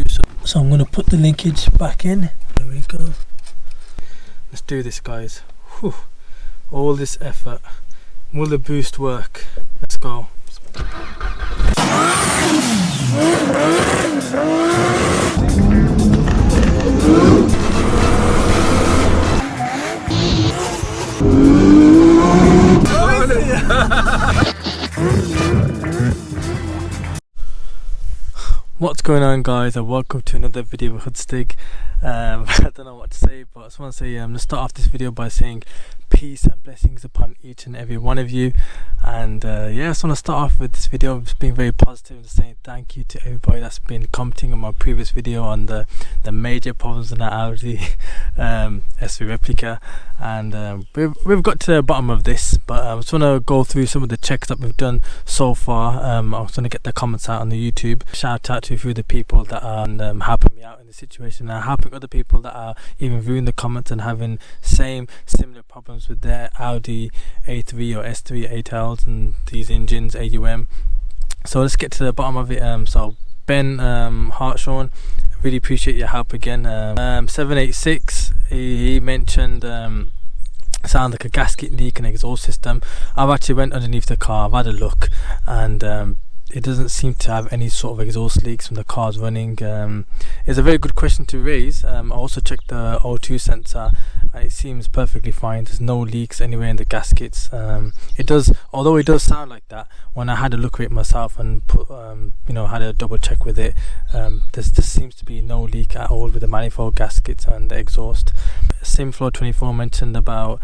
do. So I'm going to put the linkage back in. There we go. Let's do this, guys. Whew. All this effort. Will the boost work? Let's go. What's going on, guys, and welcome to another video with Hoodstig. I don't know what to say, but I just want to say let's start off this video by saying peace and blessings upon each and every one of you. And yeah, I just want to start off with this video just being very positive and just saying thank you to everybody that's been commenting on my previous video on the major problems in that Audi S3 replica. And we've got to the bottom of this, but I just want to go through some of the checks that we've done so far. I was going to get the comments out on the YouTube. Shout out to a few of the people that are helping me out in the situation, and helping other people that are even viewing the comments and having similar problems with their Audi A3 or S3 8Ls and these engines, AUM. So let's get to the bottom of it. So Ben Hartshawn, really appreciate your help again. 786, he mentioned sound like a gasket leak and exhaust system. I've actually went underneath the car, I've had a look, and it doesn't seem to have any sort of exhaust leaks when the car's running. It's a very good question to raise. I also checked the O2 sensor and it seems perfectly fine. There's no leaks anywhere in the gaskets. Although it does sound like that, when I had a look at it myself and put, had a double check with it, there seems to be no leak at all with the manifold gaskets and the exhaust. Simflow24 mentioned about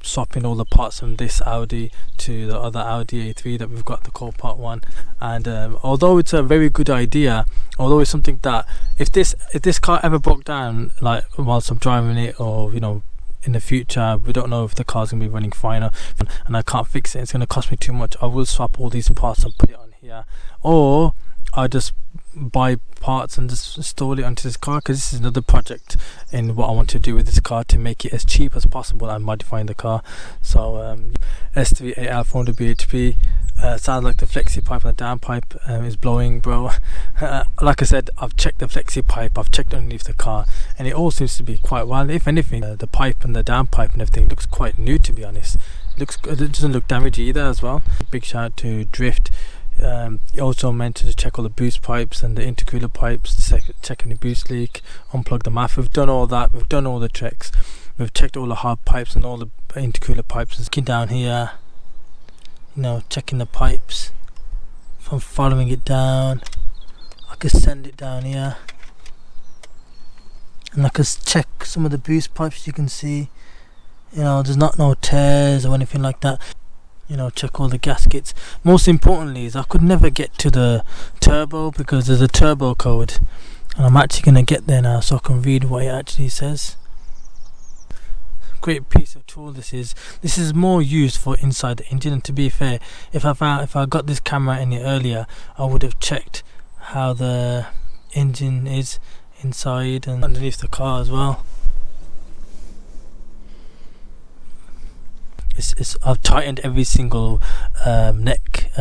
swapping all the parts from this Audi to the other Audi A3 that we've got, the core part one. And although it's a very good idea, although it's something that if this car ever broke down, like whilst I'm driving it, or in the future, we don't know if the car's gonna be running fine, and I can't fix it, it's gonna cost me too much, I will swap all these parts and put it on here, or I just buy parts and just install it onto this car, because this is another project in what I want to do with this car, to make it as cheap as possible and modifying the car. So S3 8L 400 bhp, sounds like the flexi pipe and the downpipe is blowing, bro. Like I said, I've checked the flexi pipe, I've checked underneath the car, and it all seems to be quite well. If anything, the pipe and the downpipe and everything looks quite new, to be honest. It doesn't look damaged either as well. Big shout out to Drift. He also mentioned to check all the boost pipes and the intercooler pipes, check any boost leak, unplug the MAF. We've done all that, we've done all the checks, we've checked all the hard pipes and all the intercooler pipes. Looking down here, checking the pipes. If I'm following it down, I can send it down here, and I can check some of the boost pipes. You can see, there's no tears or anything like that. Check all the gaskets. Most importantly is I could never get to the turbo because there's a turbo code, and I'm actually going to get there now so I can read what it actually says. Great piece of tool this is. This is more used for inside the engine, and to be fair, if I got this camera any earlier, I would have checked how the engine is inside and underneath the car as well. I've tightened every single neck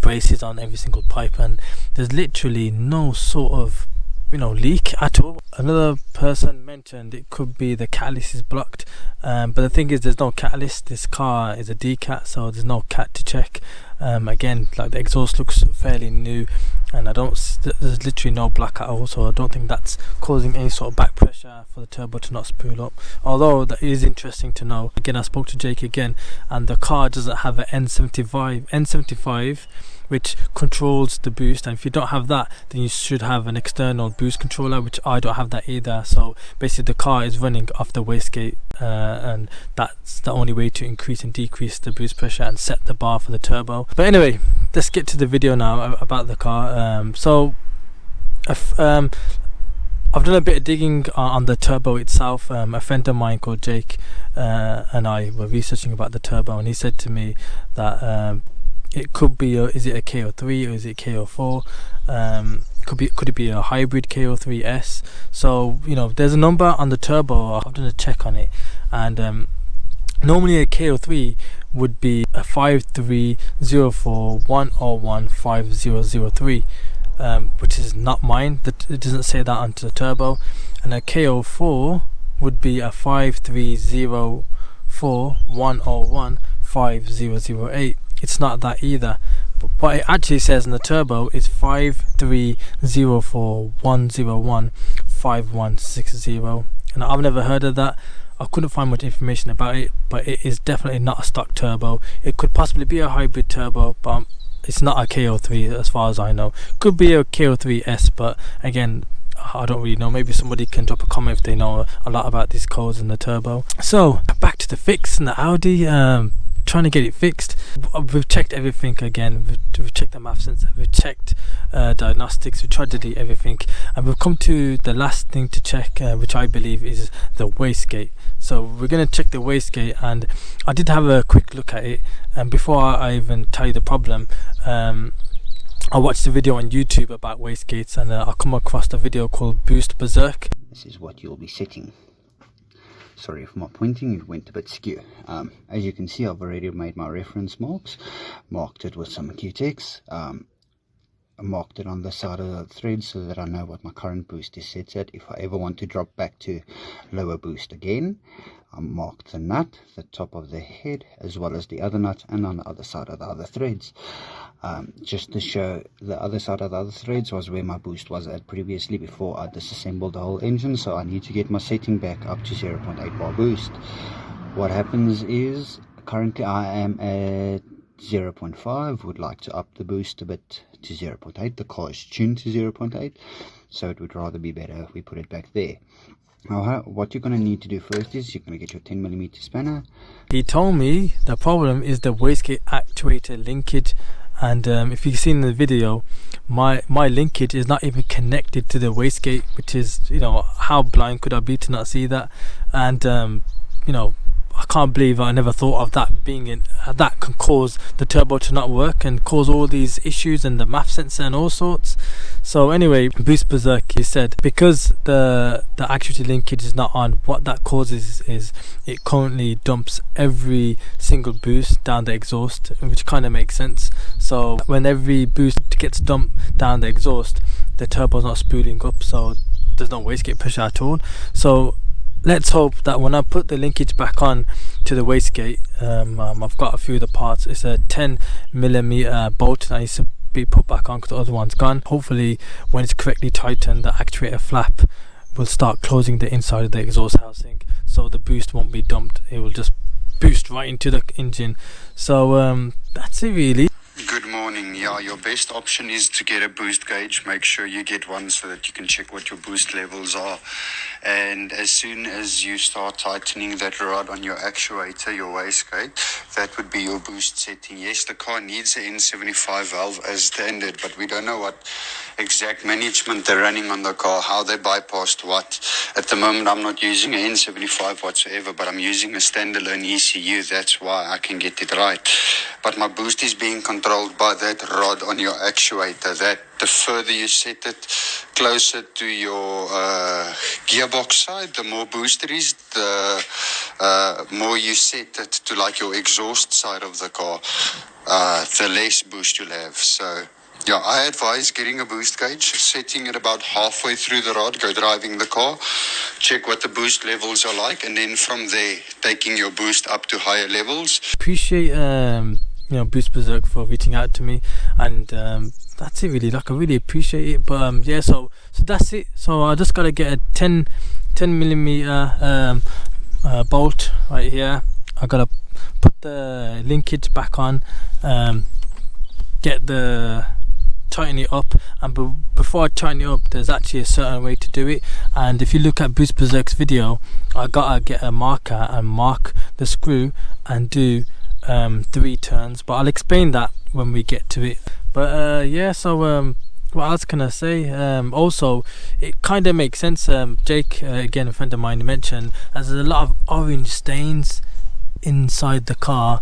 braces on every single pipe, and there's literally no sort of leak at all. Another person mentioned it could be the catalyst is blocked, but the thing is, there's no catalyst. This car is a D-cat, so there's no cat to check. Again, like the exhaust looks fairly new, and there's literally no black at all, so I don't think that's causing any sort of back pressure for the turbo to not spool up. Although that is interesting to know. Again, I spoke to Jake again, and the car doesn't have an N75 which controls the boost, and if you don't have that, then you should have an external boost controller, which I don't have that either. So basically the car is running off the wastegate, and that's the only way to increase and decrease the boost pressure and set the bar for the turbo. But anyway, let's get to the video now about the car. So I've done a bit of digging on the turbo itself. A friend of mine called Jake and I were researching about the turbo, and he said to me that it could be is it a KO3 or is it KO4? Could it be a hybrid KO3S? So there's a number on the turbo. I've done a check on it, and normally a KO3 would be a 5304101503. which is not mine. It doesn't say that onto the turbo. And a KO4 would be a 53041015008. It's not that either. But what it actually says in the turbo is 53041015160, and I've never heard of that. I couldn't find much information about it, but it is definitely not a stock turbo. It could possibly be a hybrid turbo, but it's not a KO3 as far as I know. Could be a KO3S, but again, I don't really know. Maybe somebody can drop a comment if they know a lot about these codes in the turbo. So back to the fix in the Audi. Trying to get it fixed. We've checked everything again. We've checked the MAF sensor, we've checked diagnostics, we've tried to delete everything, and we've come to the last thing to check, which I believe is the wastegate. So we're going to check the wastegate, and I did have a quick look at it, and before I even tell you the problem, I watched a video on YouTube about wastegates, and I come across the video called Boost Berserk. This is what you'll be setting. Sorry if my pointing went a bit skew. As you can see, I've already made my reference marks, marked it with some Q-Tex, marked it on the side of the thread so that I know what my current boost is set at. If I ever want to drop back to lower boost again, I marked the nut, the top of the head, as well as the other nut, and on the other side of the other threads. Just to show, the other side of the other threads was where my boost was at previously before I disassembled the whole engine, so I need to get my setting back up to 0.8 bar boost. What happens is, currently I am at 0.5, would like to up the boost a bit to 0.8. The car is tuned to 0.8, so it would rather be better if we put it back there. Now, what you're going to need to do first is you're going to get your 10mm spanner. He told me the problem is the wastegate actuator linkage, and if you've seen the video, my linkage is not even connected to the wastegate, which is, you know, how blind could I be to not see that? And you know, I can't believe I never thought of that being in, that can cause the turbo to not work and cause all these issues and the MAF sensor and all sorts. So anyway, Boost Berserk, he said, because the actuator linkage is not on, what that causes is it currently dumps every single boost down the exhaust, which kind of makes sense. So when every boost gets dumped down the exhaust, the turbo's not spooling up, so there's no wastegate pressure at all. So let's hope that when I put the linkage back on to the wastegate, I've got a few of the parts. It's a 10mm bolt that needs to be put back on because the other one's gone. Hopefully when it's correctly tightened, the actuator flap will start closing the inside of the exhaust housing, so the boost won't be dumped. It will just boost right into the engine. So that's it really. Good morning. Yeah, your best option is to get a boost gauge. Make sure you get one so that you can check what your boost levels are. And as soon as you start tightening that rod on your actuator, your wastegate, that would be your boost setting. Yes, the car needs an N75 valve as standard, but we don't know what exact management they're running on the car, how they bypassed what. At the moment, I'm not using an N75 whatsoever, but I'm using a standalone ECU. That's why I can get it right. But my boost is being controlled by that rod on your actuator. That the further you set it closer to your gearbox side, the more boost it is, the more you set it to like your exhaust side of the car, the less boost you'll have. So yeah, I advise getting a boost gauge, setting it about halfway through the rod, go driving the car, check what the boost levels are like, and then from there taking your boost up to higher levels. Appreciate you know, Boost Berserk for reaching out to me, and that's it really. Like, I really appreciate it. But yeah, so that's it. So I just gotta get a 10mm bolt right here. I gotta put the linkage back on, tighten it up, and before I tighten it up, there's actually a certain way to do it. And if you look at Boost Berserk's video, I gotta get a marker and mark the screw and do 3 turns, but I'll explain that when we get to it. But yeah, so what else can I say? Also, it kind of makes sense. Jake, again a friend of mine, mentioned there's a lot of orange stains inside the car.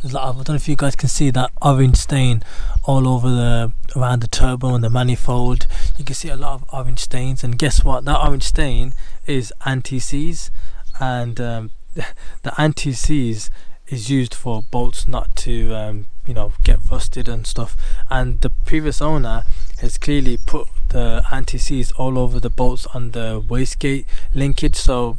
There's a lot of, I don't know if you guys can see that orange stain all over around the turbo and the manifold. You can see a lot of orange stains, and guess what? That orange stain is anti-seize, and the anti-seize is used for bolts not to you know, get rusted and stuff. And the previous owner, has clearly put the anti-seize all over the bolts on the wastegate linkage. So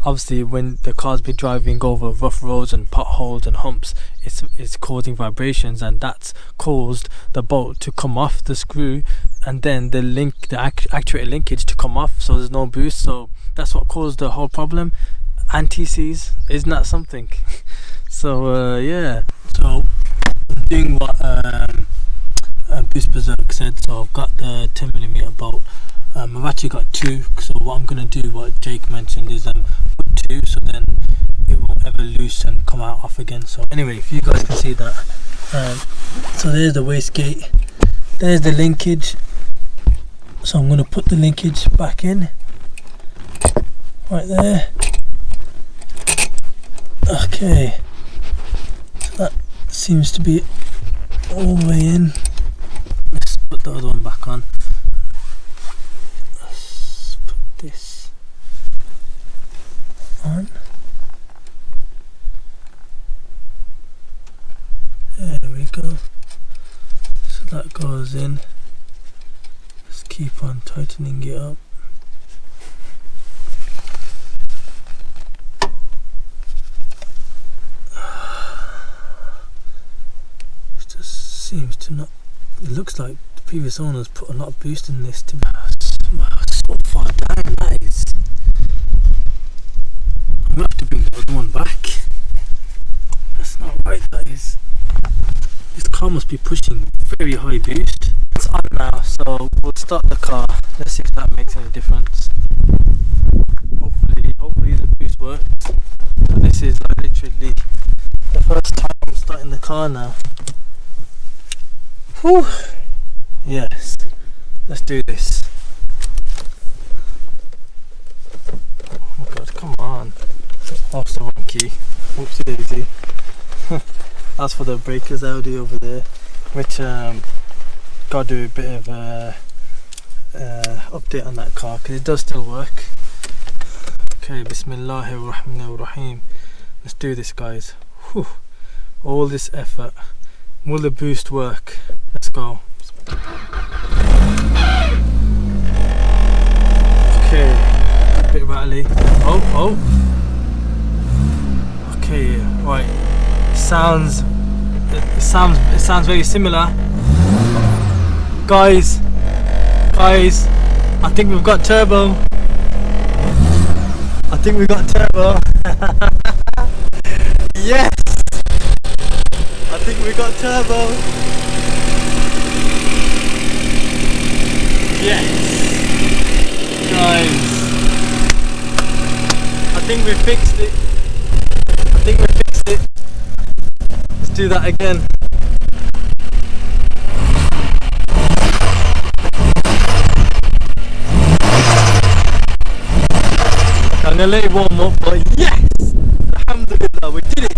obviously when the car's been driving over rough roads and potholes and humps, it's causing vibrations, and that's caused the bolt to come off the screw, and then the actuator linkage to come off, so there's no boost. So that's what caused the whole problem. Anti-seize, isn't that something? So yeah, so I'm doing what Boost Berserk said. So I've got the 10mm bolt. I've actually got two, so what I'm going to do, what Jake mentioned, is put two, so then it won't ever loose and come out off again. So anyway, if you guys can see that, so there's the wastegate, there's the linkage. So I'm going to put the linkage back in right there. Okay, so that seems to be all the way in. Let's put the other one back on. Let's put this on. There we go. So that goes in. Let's keep on tightening it up. Seems to not. It looks like the previous owners put a lot of boost in this. To be so far down, that is. I'm gonna have to bring the other one back. That's not right. That is. This car must be pushing very high boost. It's on now, so we'll start the car. Let's see if that makes any difference. Hopefully the boost works. So this is like literally the first time I'm starting the car now. Whew. Yes, let's do this. Oh my god, come on. That's the wrong key. Whoopsie daisy. As for the breakers Audi over there, which gotta do a bit of update on that car, because it does still work. Okay, Bismillahirrahmanirrahim. Let's do this, guys. Whew. All this effort. Will the boost work? Let's go. Okay, a bit rattly. Oh. Okay, right. It sounds very similar. Guys, I think we've got turbo. Yes! I think we got turbo. Yes, guys. I think we fixed it. Let's do that again. I'm gonna let it warm up, but yes! Alhamdulillah, we did it!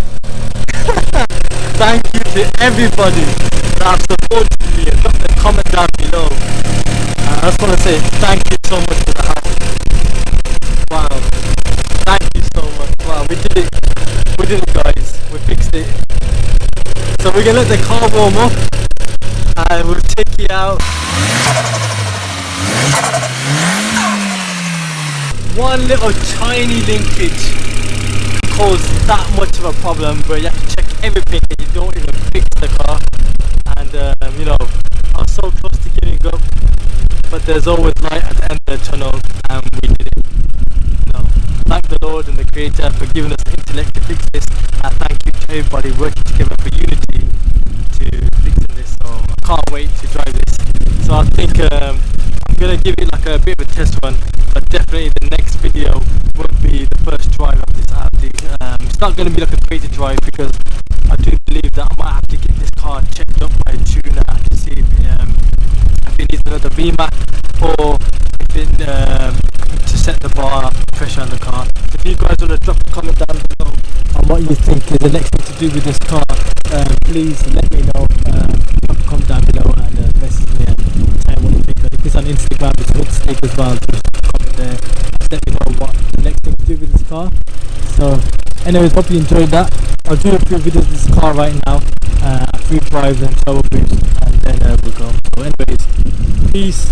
Thank you to everybody that have supported me and left a comment down below. I just want to say thank you so much for the help. Wow, thank you so much. Wow, we did it guys, we fixed it. So we're gonna let the car warm up and we'll take it out. One little tiny linkage cause that much of a problem where you have to check everything and you don't even fix the car. And you know, I was so close to giving up, but there's always light at the end of the tunnel, and we did it. You know, thank the Lord and the Creator for giving us the intellect to fix this, and thank you to everybody working together for unity to fixing this. So I can't wait to drive this. So I think I'm gonna give it like a bit of a test run, but definitely the next video will be the first drive of this Audi. It's not going to be like a crazy drive, because I do believe that I might have to get this car checked up by a tuner to see if it needs another VMAC, or if it to set the bar pressure on the car. So if you guys want to drop a comment down below on what you think is the next thing to do with this car, please let me know. Drop a comment down below and message me and tell me what you think. And if it's on Instagram, it's Hoodstick as well. Just comment there. Just let me know what the next thing to do with this car. So Anyways, hope you enjoyed that. I'll do a few videos of this car right now, free drives and turbo boost, and then we'll go. So anyways, peace,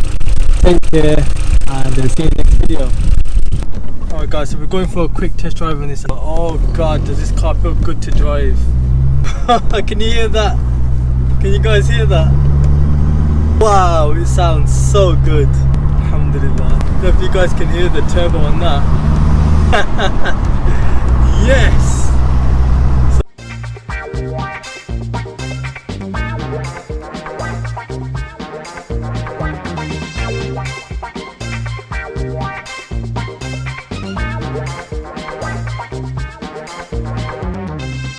take care, and see you in the next video. Alright guys, so we're going for a quick test drive on this. Oh god, does this car feel good to drive? Can you hear that? Can you guys hear that? Wow, it sounds so good. Alhamdulillah. If you guys can hear the turbo on that. Yes!